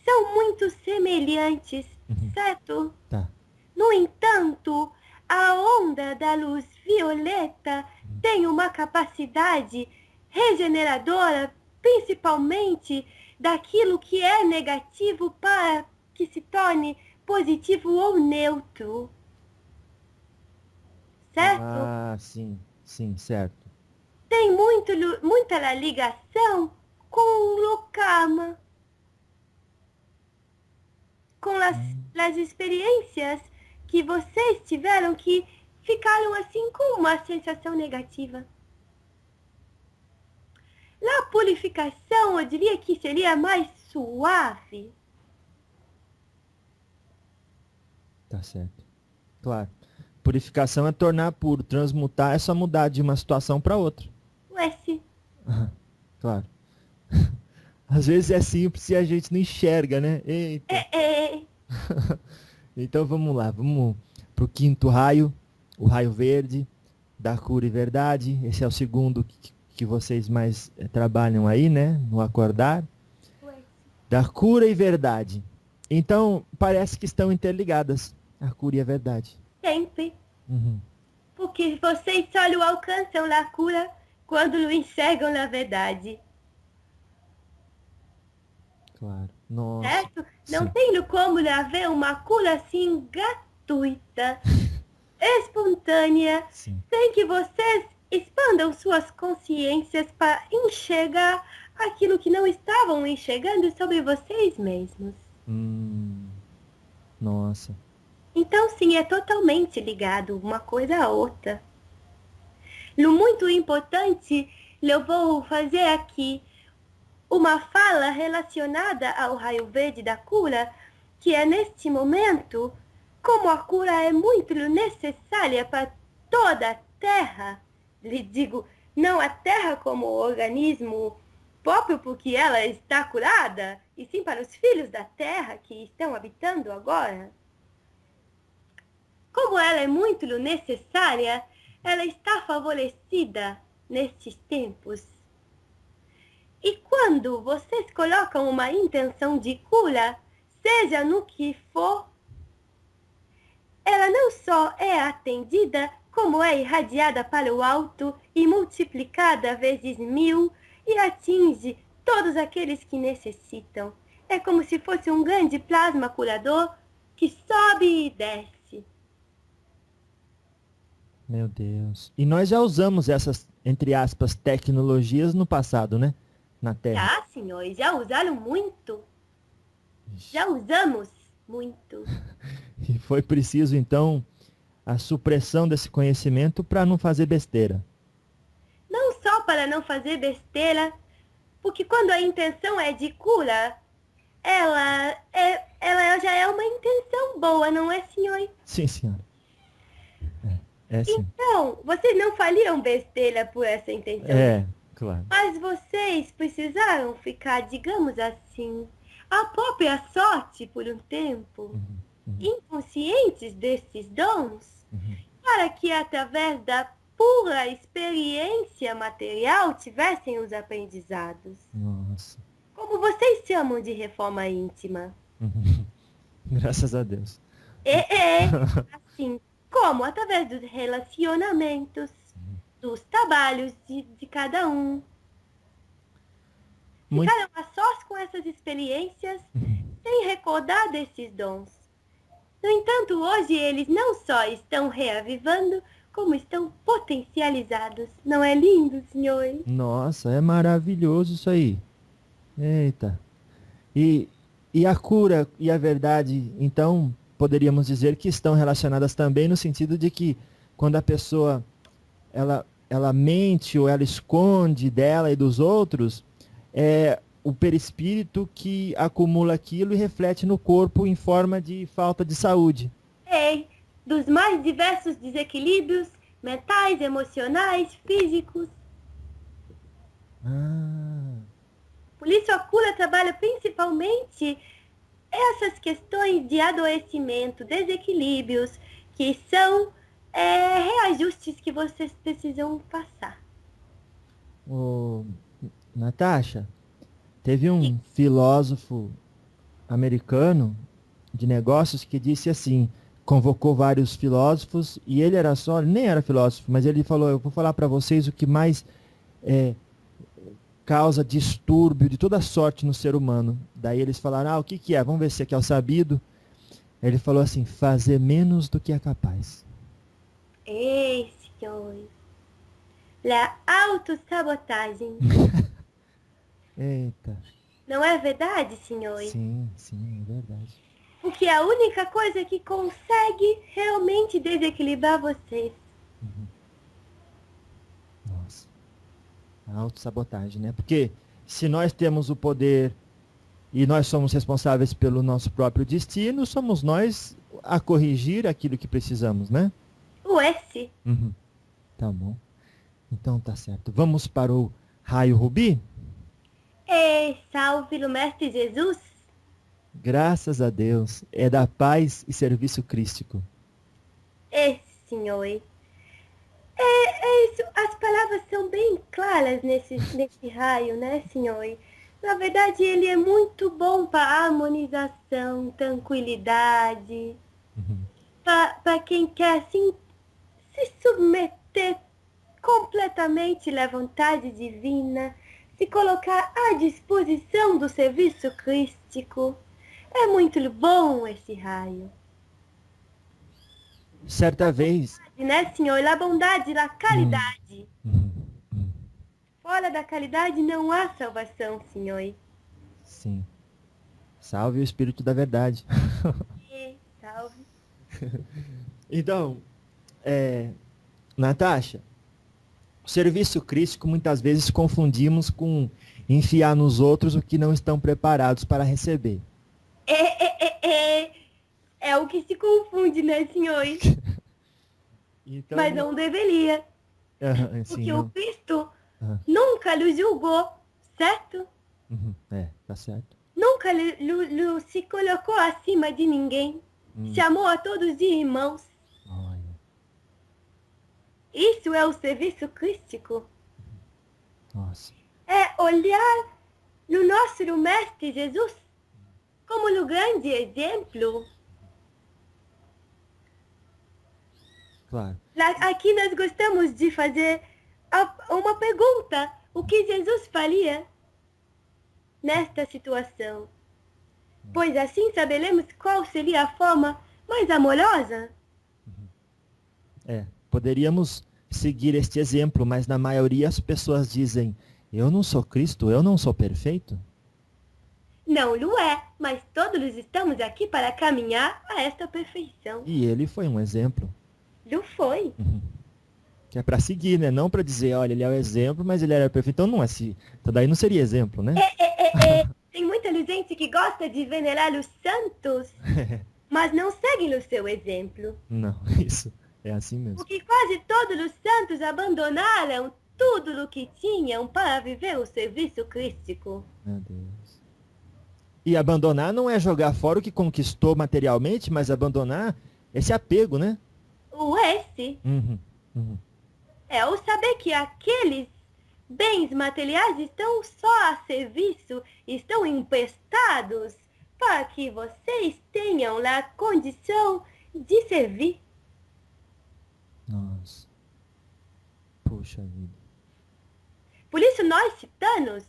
são muito semelhantes, Uhum. certo? Tá. No entanto, a onda da luz violeta tem uma capacidade regeneradora, principalmente daquilo que é negativo para que se torne positivo ou neutro, certo? Ah, sim, sim, certo. Tem muita ligação com o karma, com as experiências que vocês tiveram que ficaram assim com uma sensação negativa. Na purificação, eu diria que seria mais suave. Tá certo. Claro. Purificação é tornar puro, transmutar é só mudar de uma situação para outra. Esse. Aham, claro. Às vezes é simples e a gente não enxerga, né? Eita. É. Então vamos lá, vamos pro quinto raio, o raio verde, da cura e verdade. Esse é o segundo que vocês mais trabalham aí, né? No acordar. Da cura e verdade. Então, parece que estão interligadas, a cura e a verdade. Sempre. Uhum, Porque vocês só o alcançam a cura quando o enxergam na verdade. claro. Nossa. Certo? Não Sim. tendo como haver uma cura assim gratuita, espontânea, Sim. sem que vocês expandam suas consciências para enxergar aquilo que não estavam enxergando sobre vocês mesmos. Hum, nossa. Então, sim, é totalmente ligado uma coisa à outra. No muito importante, eu vou fazer aqui uma fala relacionada ao raio verde da cura, que é neste momento, como a cura é muito necessária para toda a Terra, lhe digo, não a Terra como organismo próprio porque ela está curada, e sim para os filhos da Terra que estão habitando agora. Como ela é muito necessária, ela está favorecida nestes tempos. E quando vocês colocam uma intenção de cura, seja no que for, ela não só é atendida, como é irradiada para o alto e multiplicada vezes 1000 e atinge todos aqueles que necessitam. É como se fosse um grande plasma curador que sobe e desce. Meu Deus. E nós já usamos essas, entre aspas, tecnologias no passado, né? Na Terra. Já, senhores, já usaram muito. Já usamos muito. E foi preciso, então, a supressão desse conhecimento para não fazer besteira. Não só para não fazer besteira, porque quando a intenção é de cura, ela já é uma intenção boa, não é, senhor? Sim, senhora. É sim. Então, vocês não fariam besteira por essa intenção. É, Claro. Mas vocês precisaram ficar, digamos assim, à própria sorte por um tempo, inconscientes desses dons, para que através da pura experiência material tivessem os aprendizados. Nossa. Como vocês chamam de reforma íntima? Graças a Deus. Assim, como através dos relacionamentos, dos trabalhos de cada um. Muito... Ficaram a sós com essas experiências, sem recordar desses dons. No entanto, hoje eles não só estão reavivando, como estão potencializados. Não é lindo, senhores? Nossa, é maravilhoso isso aí. Eita. E a cura e a verdade, então, poderíamos dizer que estão relacionadas também no sentido de que quando a pessoa ela mente ou ela esconde dela e dos outros, é o perispírito que acumula aquilo e reflete no corpo em forma de falta de saúde. Dos mais diversos desequilíbrios mentais, emocionais, físicos. Por isso a cura trabalha principalmente essas questões de adoecimento, desequilíbrios, que são reajustes que vocês precisam passar. Natasha, teve um filósofo americano de negócios que disse assim, convocou vários filósofos e ele nem era filósofo, mas ele falou, eu vou falar para vocês o que mais causa distúrbio de toda sorte no ser humano. Daí eles falaram, o que é? Vamos ver se aqui é o sabido. Ele falou assim, fazer menos do que é capaz. Senhores. A autossabotagem. Eita. Não é verdade, senhores? Sim, é verdade. Porque é a única coisa que consegue realmente desequilibrar vocês. Nossa. A autossabotagem, né? Porque se nós temos o poder e nós somos responsáveis pelo nosso próprio destino, somos nós a corrigir aquilo que precisamos, né? O S. Tá bom. Então tá certo. Vamos para o raio rubi? Salve o Mestre Jesus. Graças a Deus. É da paz e serviço crístico. Senhor. Isso. As palavras são bem claras nesse raio, né, senhor? Na verdade, ele é muito bom para harmonização, tranquilidade. Para quem quer, assim, se submeter completamente à vontade divina, se colocar à disposição do serviço crístico. É muito bom esse raio. Certa vez... Né, senhor? A bondade, a caridade. Fora da caridade não há salvação, senhor. Sim. Salve o Espírito da Verdade. Salve. Então, Natasha, o serviço crístico muitas vezes confundimos com enfiar nos outros o que não estão preparados para receber. É o que se confunde, né, senhor? Então... Mas não deveria. Porque o Cristo nunca lhe julgou, certo? Tá certo. Nunca se colocou acima de ninguém. Chamou a todos de irmãos. Olha. Isso é o serviço crístico. Nossa. É olhar no nosso Mestre Jesus como no grande exemplo. Claro. Aqui nós gostamos de fazer uma pergunta. O que Jesus faria nesta situação? Pois assim saberemos qual seria a forma mais amorosa. Poderíamos seguir este exemplo, mas na maioria as pessoas dizem, eu não sou Cristo, eu não sou perfeito. Não, não é, mas todos estamos aqui para caminhar a esta perfeição. E ele foi um exemplo. Não foi. Que é para seguir, né? Não para dizer, olha, ele é o exemplo, mas ele era perfeito. Então não é assim. Então daí não seria exemplo, né? Tem muita gente que gosta de venerar os santos, mas não seguem o seu exemplo. Não, isso é assim mesmo. Porque quase todos os santos abandonaram tudo o que tinham para viver o serviço crístico. Meu Deus. E abandonar não é jogar fora o que conquistou materialmente, mas abandonar esse apego, né? O esse Uhum, uhum. é o saber que aqueles bens materiais estão só a serviço, estão emprestados para que vocês tenham a condição de servir. Nossa. Puxa vida. Por isso nós, titanos,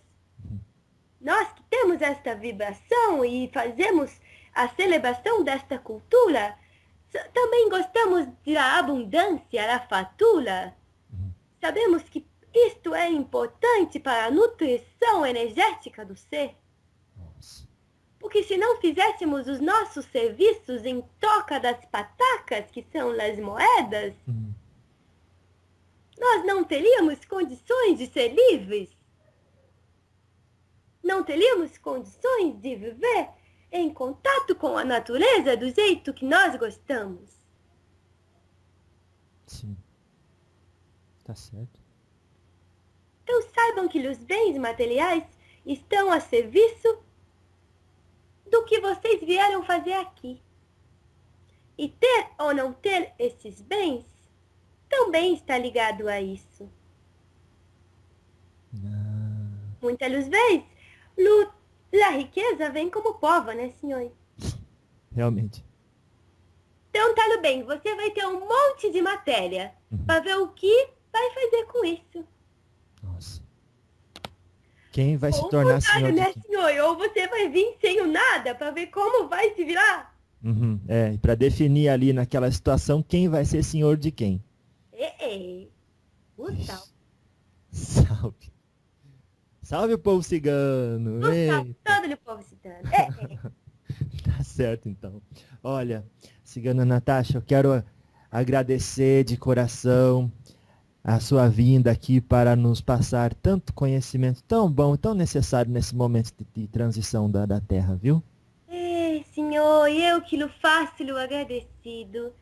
nós que temos esta vibração e fazemos a celebração desta cultura, também gostamos da abundância, da fartura. Sabemos que isto é importante para a nutrição energética do ser. Nossa. Porque se não fizéssemos os nossos serviços em troca das patacas, que são as moedas, nós não teríamos condições de ser livres. Não teríamos condições de viver em contato com a natureza do jeito que nós gostamos. Sim. Tá certo. Então saibam que os bens materiais estão a serviço do que vocês vieram fazer aqui. E ter ou não ter esses bens também está ligado a isso. Muitas vezes, a riqueza vem como pova, né, senhor? Realmente. Então tá bem, você vai ter um monte de matéria para ver o que vai fazer com isso. Nossa. Quem vai se Ou tornar o contrário, senhor de né, quem? senhor? Ou você vai vir sem o nada para ver como vai se virar. É, para definir ali naquela situação quem vai ser senhor de quem. O sal. Salve. Salve o povo cigano. O sal, Eita. todo o povo citando. Tá certo, então. Olha, cigana Natasha, eu quero agradecer de coração a sua vinda aqui para nos passar tanto conhecimento tão bom, tão necessário nesse momento de transição da Terra, viu? Senhor, eu que lhe faço-lhe agradecido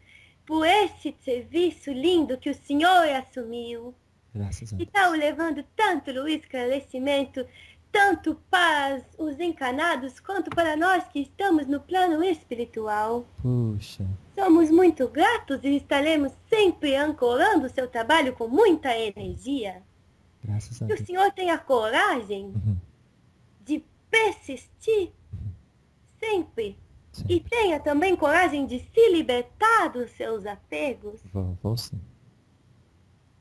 por esse serviço lindo que o Senhor assumiu. Graças a E Deus. está o levando tanto o esclarecimento, tanto para os encarnados, quanto para nós que estamos no plano espiritual. Puxa, Somos muito gratos e estaremos sempre ancorando o seu trabalho com muita energia. graças a Que o Deus. Senhor tenha coragem de persistir sempre. Sim. E tenha também coragem de se libertar dos seus apegos. Vou sim.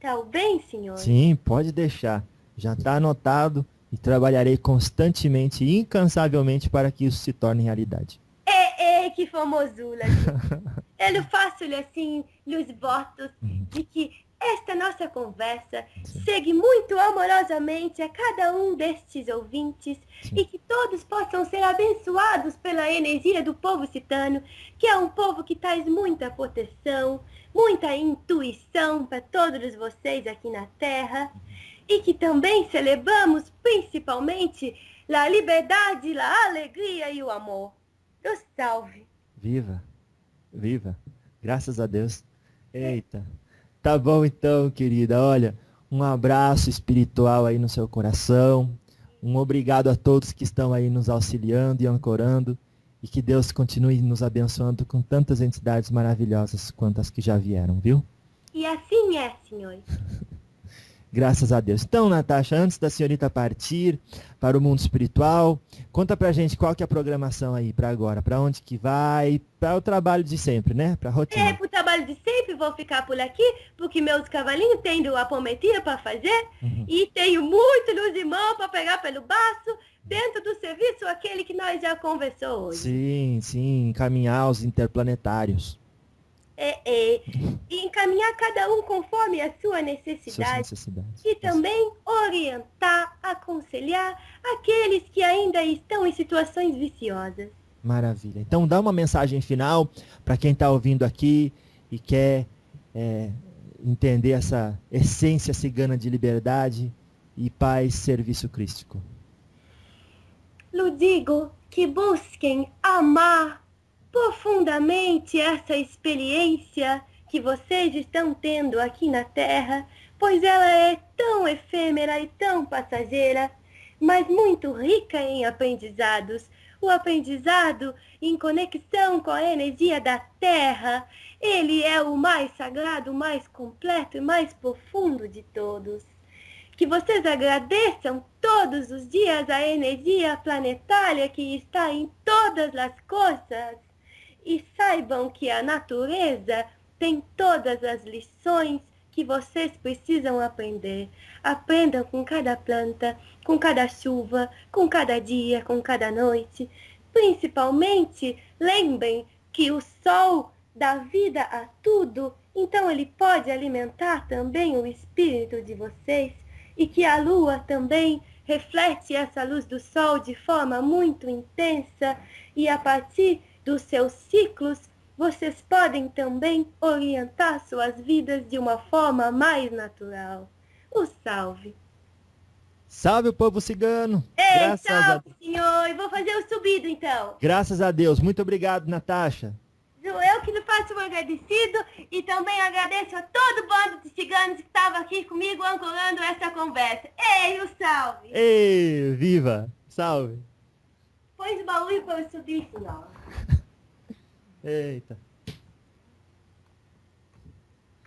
Tá bem, senhor? Sim, pode deixar. Já está anotado e trabalharei constantemente e incansavelmente para que isso se torne realidade. Que formosura. Eu faço-lhe assim, os votos de que esta nossa conversa chegue muito amorosamente a cada um destes ouvintes e que todos possam ser abençoados pela energia do povo citano, que é um povo que traz muita proteção, muita intuição para todos vocês aqui na Terra e que também celebramos principalmente a liberdade, a alegria e o amor. Deus salve. Viva, viva. Graças a Deus. Eita. Tá bom então, querida. Olha, um abraço espiritual aí no seu coração. Um obrigado a todos que estão aí nos auxiliando e ancorando. E que Deus continue nos abençoando com tantas entidades maravilhosas quanto as que já vieram, viu? E assim é, senhor. Graças a Deus. Então, Natasha, antes da senhorita partir para o mundo espiritual, conta pra gente qual que é a programação aí para agora, para onde que vai, para o trabalho de sempre, né? Para a rotina. Pro trabalho de sempre, vou ficar por aqui, porque meus cavalinhos têm a apometria para fazer, e tenho muito luz de mão para pegar pelo baço, dentro do serviço, aquele que nós já conversou hoje. Sim, sim, encaminhar os interplanetários. E encaminhar cada um conforme a sua Suas necessidade. necessidades. E também orientar, aconselhar aqueles que ainda estão em situações viciosas. Maravilha. Então dá uma mensagem final para quem está ouvindo aqui e quer entender essa essência cigana de liberdade e paz, serviço crístico. Eu digo que busquem amar profundamente essa experiência que vocês estão tendo aqui na Terra, pois ela é tão efêmera e tão passageira, mas muito rica em aprendizados. O aprendizado em conexão com a energia da Terra, ele é o mais sagrado, o mais completo e mais profundo de todos. Que vocês agradeçam todos os dias a energia planetária que está em todas as coisas e saibam que a natureza tem todas as lições que vocês precisam aprender. Aprendam com cada planta, com cada chuva, com cada dia, com cada noite. Principalmente, lembrem que o sol dá vida a tudo, então ele pode alimentar também o espírito de vocês, e que a lua também reflete essa luz do sol de forma muito intensa, e a partir dos seus ciclos, vocês podem também orientar suas vidas de uma forma mais natural. O salve. Salve o povo cigano! Ei, salve, senhor! E vou fazer o subido, então. Graças a Deus. Muito obrigado, Natasha. Eu que lhe faço um agradecido e também agradeço a todo o bando de ciganos que estava aqui comigo ancorando essa conversa. Ei, o salve! Ei, viva! Salve! Põe o baú para eu subir, senhor. Eita.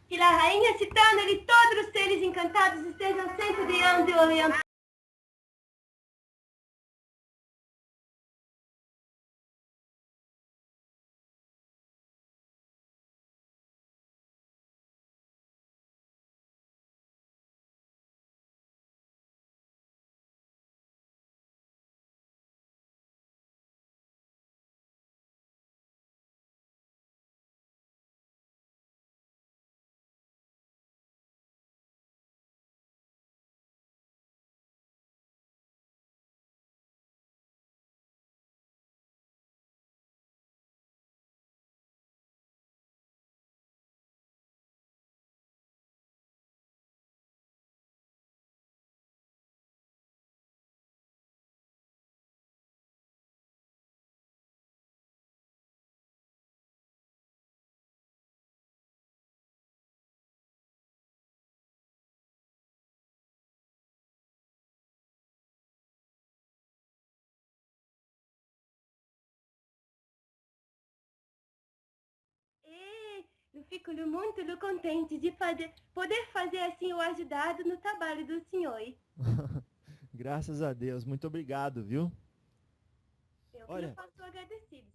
Que a rainha citando e todos os seres encantados estejam sempre guiando e orientando. Eu fico muito contente de poder fazer assim o ajudado no trabalho do senhor. Graças a Deus. Muito obrigado, viu? Eu que lhe faço agradecido.